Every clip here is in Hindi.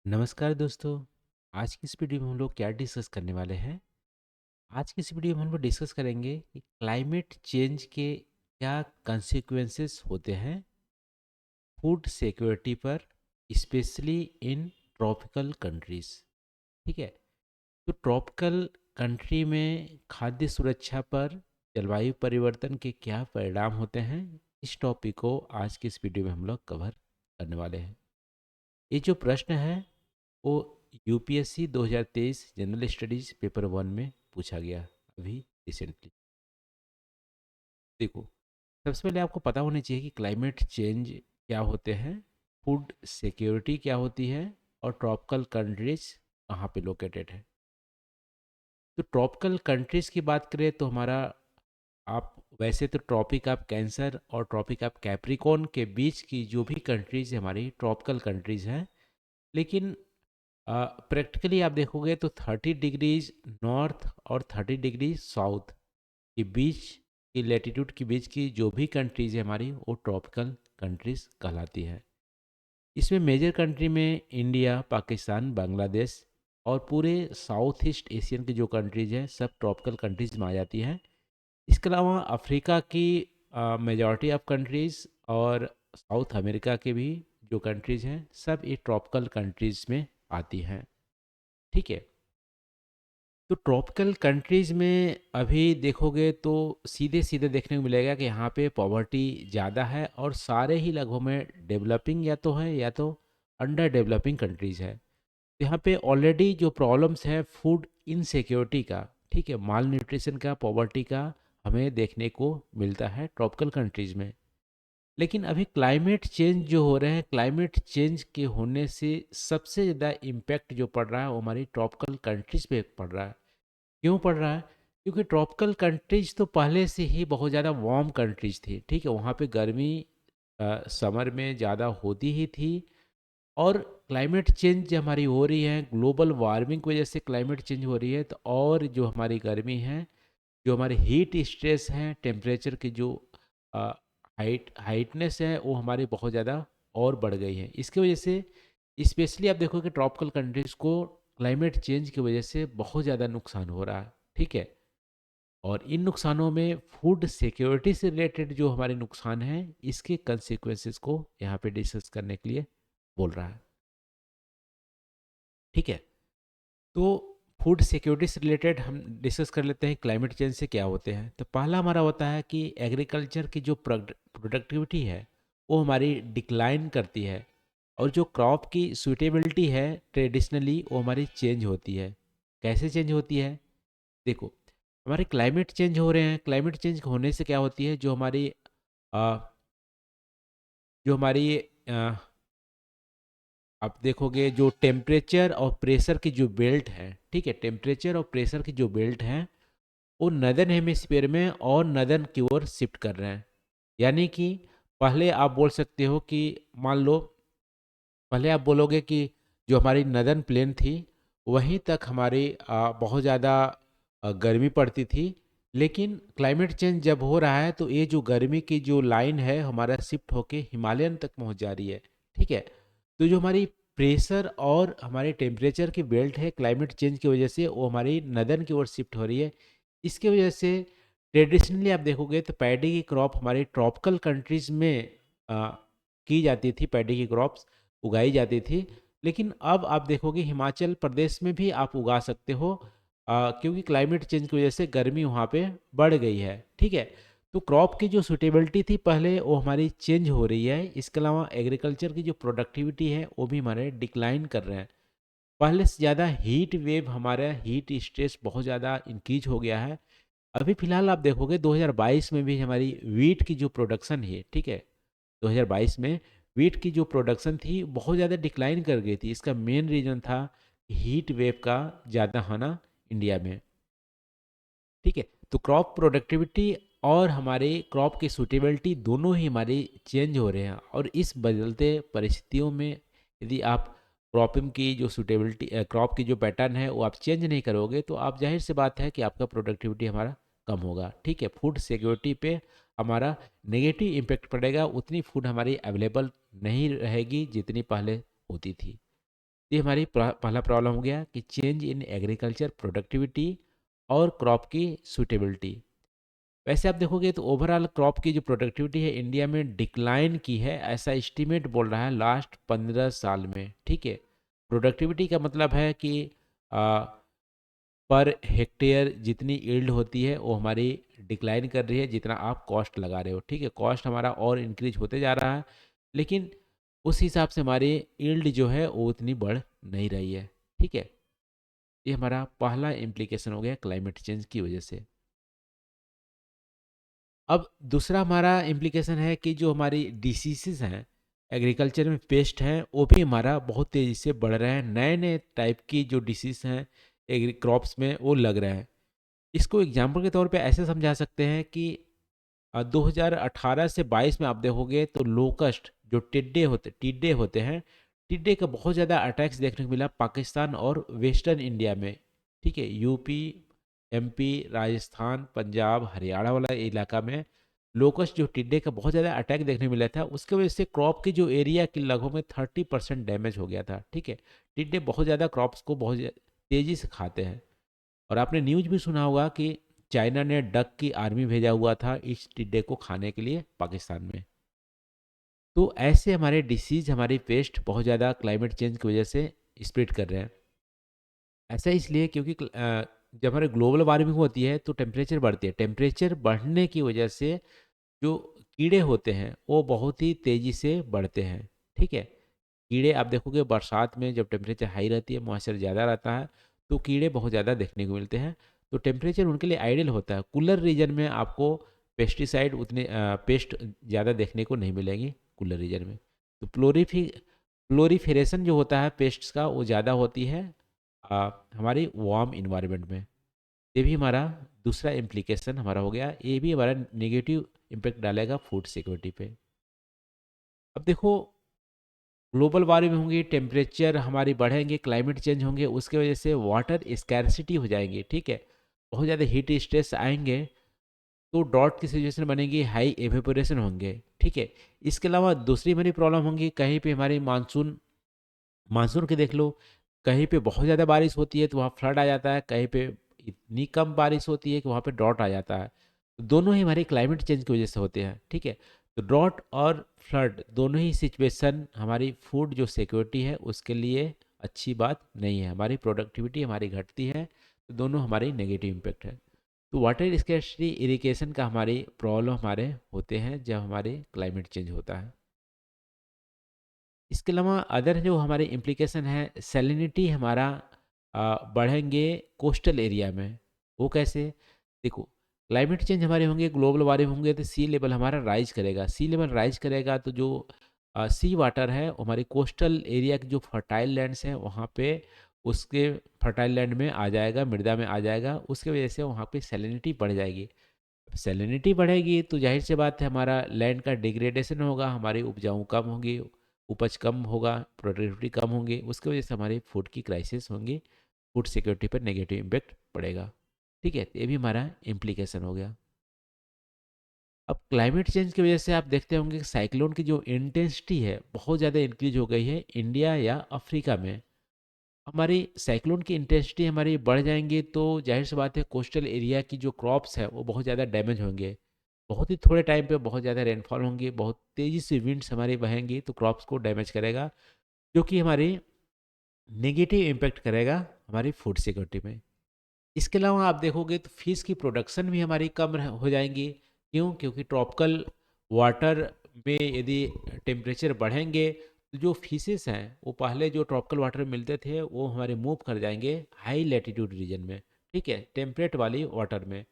नमस्कार दोस्तों। आज की इस वीडियो में हम लोग क्या डिस्कस करने वाले हैं। आज की इस वीडियो में हम लोग डिस्कस करेंगे कि क्लाइमेट चेंज के क्या consequences होते हैं फूड सिक्योरिटी पर, स्पेशली इन ट्रॉपिकल कंट्रीज। ठीक है। तो ट्रॉपिकल कंट्री में खाद्य सुरक्षा पर जलवायु परिवर्तन के क्या परिणाम होते हैं, इस टॉपिक को आज की इस वीडियो में हम लोग कवर करने वाले हैं। ये जो प्रश्न है वो यूपीएससी 2023 जनरल स्टडीज पेपर 1 में पूछा गया अभी रिसेंटली। देखो, सबसे पहले आपको पता होना चाहिए कि क्लाइमेट चेंज क्या होते हैं, फूड सिक्योरिटी क्या होती है, और ट्रॉपिकल कंट्रीज कहाँ पे लोकेटेड है। तो ट्रॉपिकल कंट्रीज की बात करें तो हमारा, आप वैसे तो ट्रॉपिक ऑफ कैंसर और ट्रॉपिक ऑफ कैप्रिकॉर्न के बीच की जो भी कंट्रीज हमारी ट्रॉपिकल कंट्रीज हैं, लेकिन प्रैक्टिकली आप देखोगे तो 30 डिग्रीज नॉर्थ और 30 डिग्री साउथ के बीच की लेटीट्यूड के बीच की जो भी कंट्रीज है हमारी, वो ट्रॉपिकल कंट्रीज कहलाती है। इसमें मेजर कंट्री में इंडिया, पाकिस्तान, बांग्लादेश और पूरे साउथ ईस्ट एशियन की जो कंट्रीज हैं सब ट्रॉपिकल कंट्रीज में आ जाती हैं। इसके अलावा अफ्रीका की मेजॉरिटी ऑफ कंट्रीज और साउथ अमेरिका के भी जो कंट्रीज हैं सब ये ट्रॉपिकल कंट्रीज में आती हैं। ठीक है। तो ट्रॉपिकल कंट्रीज़ में अभी देखोगे तो सीधे सीधे देखने को मिलेगा कि यहाँ पे पॉवर्टी ज़्यादा है, और सारे ही लगभग में डेवलपिंग या तो है या तो अंडर डेवलपिंग कंट्रीज़ है। तो यहाँ पे ऑलरेडी जो प्रॉब्लम्स है फूड इनसिक्योरिटी का, ठीक है, माल न्यूट्रिशन का, पॉवर्टी का, हमें देखने को मिलता है ट्रॉपिकल कंट्रीज़ में। लेकिन अभी क्लाइमेट चेंज जो हो रहे हैं, क्लाइमेट चेंज के होने से सबसे ज़्यादा इम्पैक्ट जो पड़ रहा है वो हमारी ट्रॉपिकल कंट्रीज़ पे पड़ रहा है। क्यों पड़ रहा है? क्योंकि ट्रॉपिकल कंट्रीज तो पहले से ही बहुत ज़्यादा वार्म कंट्रीज थी, ठीक है, वहाँ पे गर्मी समर में ज़्यादा होती ही थी। और क्लाइमेट चेंज जो हमारी हो रही है, ग्लोबल वार्मिंग की वजह से क्लाइमेट चेंज हो रही है, तो और जो हमारी गर्मी है, जो हमारे हीट स्ट्रेस हैं, टेम्परेचर की जो हाइटनेस है, वो हमारी बहुत ज़्यादा और बढ़ गई है। इसकी वजह से स्पेशली आप देखो कि ट्रॉपिकल कंट्रीज़ को क्लाइमेट चेंज की वजह से बहुत ज़्यादा नुकसान हो रहा है। ठीक है। और इन नुकसानों में फूड सिक्योरिटी से रिलेटेड जो हमारे नुकसान हैं, इसके कंसिक्वेंसेस को यहाँ पे डिस्कस करने के लिए बोल रहा है। ठीक है। तो फूड सिक्योरिटी से रिलेटेड हम डिस्कस कर लेते हैं क्लाइमेट चेंज से क्या होते हैं। तो पहला हमारा होता है कि एग्रीकल्चर की जो प्रोडक्टिविटी है वो हमारी डिक्लाइन करती है, और जो क्रॉप की सूटेबिलिटी है ट्रेडिशनली वो हमारी चेंज होती है। कैसे चेंज होती है? देखो, हमारे क्लाइमेट चेंज हो रहे हैं, क्लाइमेट चेंज होने से क्या होती है, जो हमारी अ, जो हमारी अ, आप देखोगे जो टेम्परेचर और प्रेशर की जो बेल्ट है, ठीक है, टेम्परेचर और प्रेशर की जो बेल्ट है वो नदर्न हेमिस्फीयर में और नदर्न की ओर शिफ्ट कर रहे हैं। यानी कि पहले आप बोल सकते हो कि, मान लो, पहले आप बोलोगे कि जो हमारी नदर्न प्लेन थी वहीं तक हमारी बहुत ज़्यादा गर्मी पड़ती थी। लेकिन क्लाइमेट चेंज जब हो रहा है तो ये जो गर्मी की जो लाइन है हमारा शिफ्ट होके हिमालयन तक पहुंच जा रही है। ठीक है। तो जो हमारी प्रेशर और हमारे टेम्परेचर की बेल्ट है क्लाइमेट चेंज की वजह से वो हमारी नदर्न की ओर शिफ्ट हो रही है। इसकी वजह से ट्रेडिशनली आप देखोगे तो पैडी की क्रॉप हमारी ट्रॉपिकल कंट्रीज़ में आ, की जाती थी, पैडी की क्रॉप्स उगाई जाती थी। लेकिन अब आप देखोगे हिमाचल प्रदेश में भी आप उगा सकते हो, क्योंकि क्लाइमेट चेंज की वजह से गर्मी वहाँ पे बढ़ गई है। ठीक है। तो क्रॉप की जो सुटेबिलिटी थी पहले वो हमारी चेंज हो रही है। इसके अलावा एग्रीकल्चर की जो प्रोडक्टिविटी है वो भी हमारे डिक्लाइन कर रहे हैं। पहले से ज़्यादा हीट वेव, हमारा हीट स्ट्रेस बहुत ज़्यादा इंक्रीज हो गया है। अभी फिलहाल आप देखोगे 2022 में भी हमारी वीट की जो प्रोडक्शन है, ठीक है, 2022 में वीट की जो प्रोडक्शन थी बहुत ज़्यादा डिक्लाइन कर गई थी। इसका मेन रीज़न था हीट वेव का ज़्यादा होना इंडिया में। ठीक है। तो क्रॉप प्रोडक्टिविटी और हमारे क्रॉप की सूटेबिलिटी दोनों ही हमारे चेंज हो रहे हैं, और इस बदलते परिस्थितियों में यदि आप क्रॉपिंग की जो सूटेबिलिटी, क्रॉप की जो पैटर्न है वो आप चेंज नहीं करोगे तो आप, जाहिर सी बात है कि आपका प्रोडक्टिविटी हमारा कम होगा। ठीक है। फूड सिक्योरिटी पे हमारा नेगेटिव इम्पेक्ट पड़ेगा, उतनी फूड हमारी अवेलेबल नहीं रहेगी जितनी पहले होती थी। ये हमारी पहला प्रॉब्लम हो गया कि चेंज इन एग्रीकल्चर प्रोडक्टिविटी और क्रॉप की सूटेबिलिटी। वैसे आप देखोगे तो ओवरऑल क्रॉप की जो प्रोडक्टिविटी है इंडिया में डिक्लाइन की है, ऐसा एस्टीमेट बोल रहा है लास्ट 15 साल में। ठीक है, प्रोडक्टिविटी का मतलब है कि पर हेक्टेयर जितनी यील्ड होती है वो हमारी डिक्लाइन कर रही है जितना आप कॉस्ट लगा रहे हो। ठीक है, कॉस्ट हमारा और इंक्रीज होते जा रहा है, लेकिन उस हिसाब से हमारी यील्ड जो है वो उतनी बढ़ नहीं रही है। ठीक है, ये हमारा पहला इम्प्लीकेशन हो गया क्लाइमेट चेंज की वजह से। अब दूसरा हमारा इम्प्लीकेशन है कि जो हमारी डिसीजेस हैं एग्रीकल्चर में, पेस्ट हैं, वो भी हमारा बहुत तेज़ी से बढ़ रहे हैं। नए नए टाइप की जो डिसीज हैं एग्री क्रॉप्स में वो लग रहे हैं। इसको एग्जाम्पल के तौर पे ऐसे समझा सकते हैं कि 2018 से 22 में आप देखोगे तो लोकस्ट जो टिड्डे होते हैं, टिड्डे का बहुत ज़्यादा अटैक्स देखने को मिला पाकिस्तान और वेस्टर्न इंडिया में। ठीक है, यूपी, एमपी, राजस्थान, पंजाब, हरियाणा वाला इलाका में लोकस्ट जो टिड्डे का बहुत ज़्यादा अटैक देखने को मिला था, उसके वजह से क्रॉप की जो एरिया की लगभग में 30% डैमेज हो गया था। ठीक है, टिड्डे बहुत ज़्यादा क्रॉप्स को बहुत तेज़ी से खाते हैं। और आपने न्यूज भी सुना होगा कि चाइना ने डक की आर्मी भेजा हुआ था इस टिड्डे को खाने के लिए पाकिस्तान में। तो ऐसे हमारे डिसीज, हमारी पेस्ट बहुत ज़्यादा क्लाइमेट चेंज की वजह से स्प्रेड कर रहे हैं। ऐसा इसलिए क्योंकि जब हमारे ग्लोबल वार्मिंग होती है तो टेम्परेचर बढ़ती है। टेम्परेचर बढ़ने की वजह से जो कीड़े होते हैं वो बहुत ही तेज़ी से बढ़ते हैं। ठीक है, कीड़े आप देखोगे बरसात में जब टेम्परेचर हाई रहती है, मॉइस्चर ज़्यादा रहता है, तो कीड़े बहुत ज़्यादा देखने को मिलते हैं। तो टेम्परेचर उनके लिए आइडियल होता है। कूलर रीजन में आपको पेस्टिसाइड उतने पेस्ट ज़्यादा देखने को नहीं मिलेंगी कूलर रीजन में। तो प्लोरीफेरेशन जो होता है पेस्ट्स का वो ज़्यादा होती है हमारी वार्म इन्वायरमेंट में। ये भी हमारा दूसरा इम्प्लीकेशन हमारा हो गया। ये भी हमारा नेगेटिव इम्पेक्ट डालेगा फूड सिक्योरिटी पे। अब देखो, ग्लोबल वार्मिंग होंगी, टेम्परेचर हमारी बढ़ेंगे, क्लाइमेट चेंज होंगे, उसके वजह से वाटर स्कैरसिटी हो जाएंगी। ठीक है, बहुत ज़्यादा हीट स्ट्रेस आएंगे तो ड्रॉट की सिचुएशन बनेगी, हाई एवेपोरेशन होंगे। ठीक है, इसके अलावा दूसरी हमारी प्रॉब्लम होंगी, कहीं पे हमारी मानसून मानसून के देख लो, कहीं पे बहुत ज़्यादा बारिश होती है तो वहाँ फ्लड आ जाता है, कहीं पे इतनी कम बारिश होती है कि वहाँ पे ड्रॉट आ जाता है। तो दोनों ही हमारी क्लाइमेट चेंज की वजह से होते हैं। ठीक है, तो ड्रॉट और फ्लड दोनों ही सिचुएशन हमारी फूड जो सिक्योरिटी है उसके लिए अच्छी बात नहीं है। हमारी प्रोडक्टिविटी हमारी घटती है, तो दोनों हमारी नेगेटिव इम्पेक्ट है। तो वाटर स्कैर्सिटी, इरिगेशन का हमारी प्रॉब्लम हमारे होते हैं जब हमारे क्लाइमेट चेंज होता है। इसके अलावा अदर जो हमारे इम्प्लीकेशन है, सैलिनिटी हमारा बढ़ेंगे कोस्टल एरिया में। वो कैसे? देखो, क्लाइमेट चेंज हमारे होंगे, ग्लोबल वार्मिंग होंगे तो सी लेवल हमारा राइज करेगा। सी लेवल राइज करेगा तो जो सी वाटर है वो हमारे कोस्टल एरिया के जो फर्टाइल लैंड्स हैं वहाँ पे उसके फर्टाइल लैंड में आ जाएगा, मृदा में आ जाएगा। उसके वजह से वहाँ पे सैलिनिटी बढ़ जाएगी। सैलिनिटी बढ़ेगी तो जाहिर सी बात है हमारा लैंड का डिग्रेडेशन होगा, हमारी उपजाऊ कम होंगी, उपज कम होगा, प्रोडक्टिविटी कम होंगी। उसकी वजह से हमारी फूड की क्राइसिस होंगी, फूड सिक्योरिटी पर नेगेटिव इम्पेक्ट पड़ेगा। ठीक है, ये भी हमारा इम्प्लीकेशन हो गया। अब क्लाइमेट चेंज की वजह से आप देखते होंगे कि साइक्लोन की जो इंटेंसिटी है बहुत ज़्यादा इंक्रीज हो गई है इंडिया या अफ्रीका में। हमारी साइक्लोन की इंटेंसिटी हमारी बढ़ जाएंगी तो जाहिर सी बात है कोस्टल एरिया की जो क्रॉप्स है वो बहुत ज़्यादा डैमेज होंगे। बहुत ही थोड़े टाइम पे बहुत ज़्यादा रेनफॉल होंगी, बहुत तेज़ी से विंड्स हमारी बहेंगी तो क्रॉप्स को डैमेज करेगा, जो कि हमारी नेगेटिव इम्पेक्ट करेगा हमारी फूड सिक्योरिटी में। इसके अलावा आप देखोगे तो फिश की प्रोडक्शन भी हमारी कम हो जाएंगी। क्यों? क्योंकि ट्रॉपिकल वाटर में यदि टेम्परेचर बढ़ेंगे तो जो फिशेस हैं वो पहले जो ट्रॉपिकल वाटर में मिलते थे वो हमारे मूव कर जाएंगे हाई लैटिट्यूड रीजन में। ठीक है, टेम्परेट वाली वाटर में।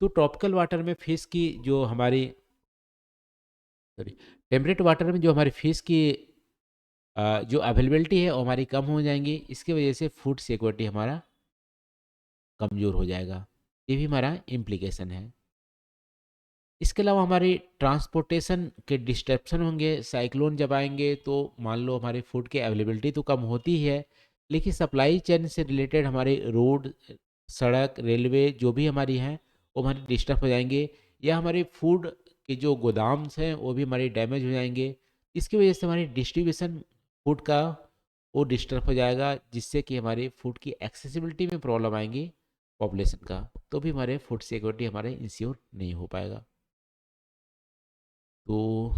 तो ट्रॉपिकल वाटर में फिश की जो हमारी सॉरी टेम्परेट वाटर में जो हमारी फिश की जो अवेलेबिलिटी है वो हमारी कम हो जाएंगी। इसकी वजह से फूड सिक्योरिटी हमारा कमज़ोर हो जाएगा। ये भी हमारा इम्प्लीकेशन है। इसके अलावा हमारी ट्रांसपोर्टेशन के डिस्ट्रप्शन होंगे। साइक्लोन जब आएंगे तो मान लो हमारी फूड की अवेलेबिलिटी तो कम होती ही है, लेकिन सप्लाई चेन से रिलेटेड हमारे रोड, सड़क, रेलवे जो भी हमारी हैं वो हमारी डिस्टर्ब हो जाएंगे, या हमारे फूड के जो गोदाम्स हैं वो भी हमारे डैमेज हो जाएंगे। इसकी वजह से हमारी डिस्ट्रीब्यूशन फूड का वो डिस्टर्ब हो जाएगा, जिससे कि हमारी फूड की एक्सेसिबिलिटी में प्रॉब्लम आएंगी पॉपुलेशन का, तो भी हमारे फूड सिक्योरिटी हमारे इंश्योर नहीं हो पाएगा। तो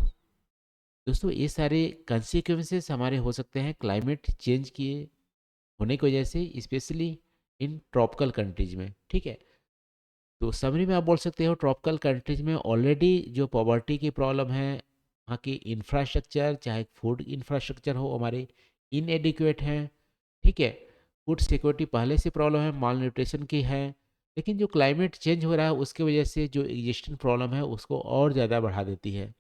दोस्तों ये सारे कंसिक्वेंसेस हमारे हो सकते हैं क्लाइमेट चेंज के होने की वजह से, स्पेशली इन ट्रॉपिकल कंट्रीज में। ठीक है, तो समरी में आप बोल सकते हो ट्रॉपिकल कंट्रीज में ऑलरेडी जो पॉवर्टी की प्रॉब्लम है, वहाँ की इंफ्रास्ट्रक्चर चाहे फूड इंफ्रास्ट्रक्चर हो हमारे इनएडिक्वेट हैं। ठीक है, फूड सिक्योरिटी पहले से प्रॉब्लम है, माल न्यूट्रिशन की है, लेकिन जो क्लाइमेट चेंज हो रहा है उसकी वजह से जो एग्जिस्टिंग प्रॉब्लम है उसको और ज़्यादा बढ़ा देती है।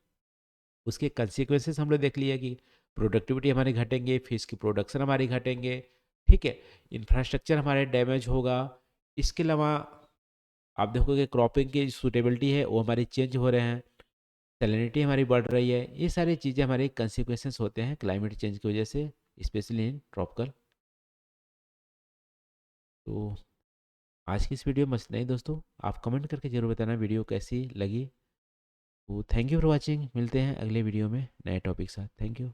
उसके कंसिक्वेंसेस हम लोग देख लिए कि प्रोडक्टिविटी हमारी घटेंगे, फिश की प्रोडक्शन हमारी घटेंगे। ठीक है, इंफ्रास्ट्रक्चर हमारे डैमेज होगा। इसके अलावा आप देखोगे क्रॉपिंग की सूटेबिलिटी है वो हमारी चेंज हो रहे हैं, सैलिनिटी हमारी बढ़ रही है। ये सारी चीज़ें हमारे कंसिक्वेंसेस होते हैं क्लाइमेट चेंज की वजह से, स्पेशली इन ट्रॉपिकल। तो आज की इस वीडियो में बस नहीं दोस्तों, आप कमेंट करके जरूर बताना वीडियो कैसी लगी। तो थैंक यू फॉर वॉचिंग, मिलते हैं अगले वीडियो में नए टॉपिक साथ। Thank you.